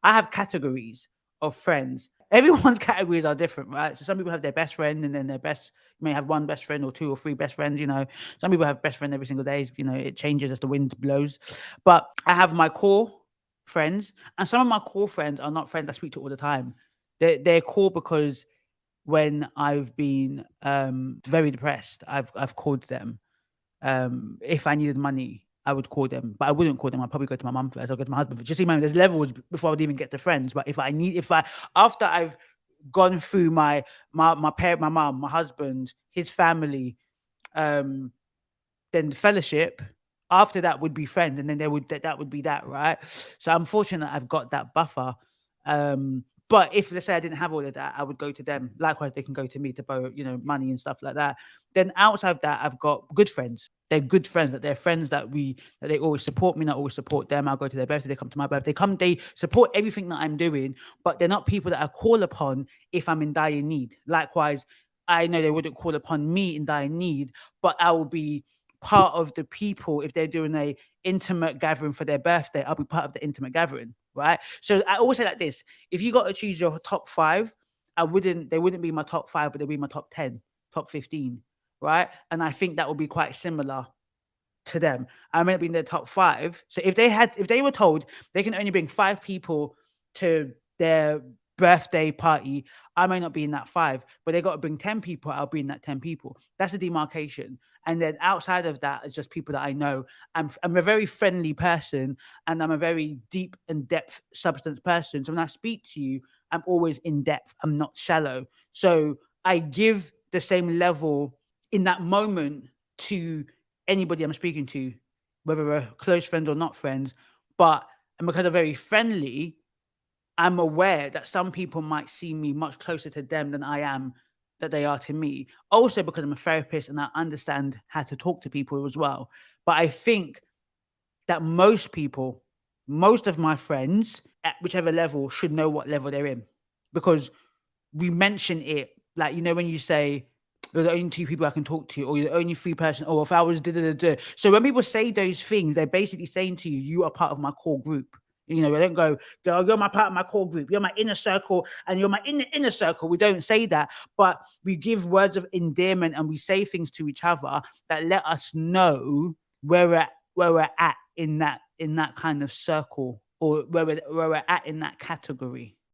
I have categories of friends. Everyone's categories are different, right? So some people have their best friend, and then you may have one best friend or two or three best friends. Some people have best friend every single day. It changes as the wind blows. But I have my core friends, and some of my core friends are not friends I speak to all the time. They're core because when I've been very depressed, I've called them. If I needed money, I would call them, but I wouldn't call them. I'd probably go to my mum first. I'll go to my husband. Just imagine there's levels before I would even get to friends. But after I've gone through my parent, my mum, my husband, his family, um, then the fellowship. After that would be friends, and then that would be that, right? So I'm fortunate I've got that buffer. But if, let's say, I didn't have all of that, I would go to them. Likewise, they can go to me to borrow, money and stuff like that. Then outside of that, I've got good friends. They're good friends. That they're friends that they always support me, and I always support them. I'll go to their birthday. They come to my birthday. They support everything that I'm doing. But they're not people that I call upon if I'm in dire need. Likewise, I know they wouldn't call upon me in dire need, but I will be part of the people. If they're doing a intimate gathering for their birthday, I'll be part of the intimate gathering, right? So I always say like this: if you got to choose your top five, they wouldn't be my top five, but they'd be my top 10, top 15, right? And I think that would be quite similar to them. I may not be in their top five. So if they were told they can only bring 5 people to their birthday party, I may not be in that five, but they got to bring 10 people, I'll be in that 10 people. That's a demarcation. And then outside of that, it's just people that I know. I'm a very friendly person, and I'm a very deep and depth substance person. So when I speak to you, I'm always in depth. I'm not shallow. So I give the same level in that moment to anybody I'm speaking to, whether we're close friends or not friends. And because I'm very friendly, I'm aware that some people might see me much closer to them than that they are to me. Also, because I'm a therapist and I understand how to talk to people as well. But I think that most of my friends at whichever level should know what level they're in, because we mention it, like, when you say there's only 2 people I can talk to, or you're the only 3 person, or if I was da da da da. So when people say those things, they're basically saying to you, you are part of my core group. They don't go, you're my part of my core group, you're my inner circle, and you're my inner circle. We don't say that, but we give words of endearment, and we say things to each other that let us know where we're at in that kind of circle, or where we're at in that category.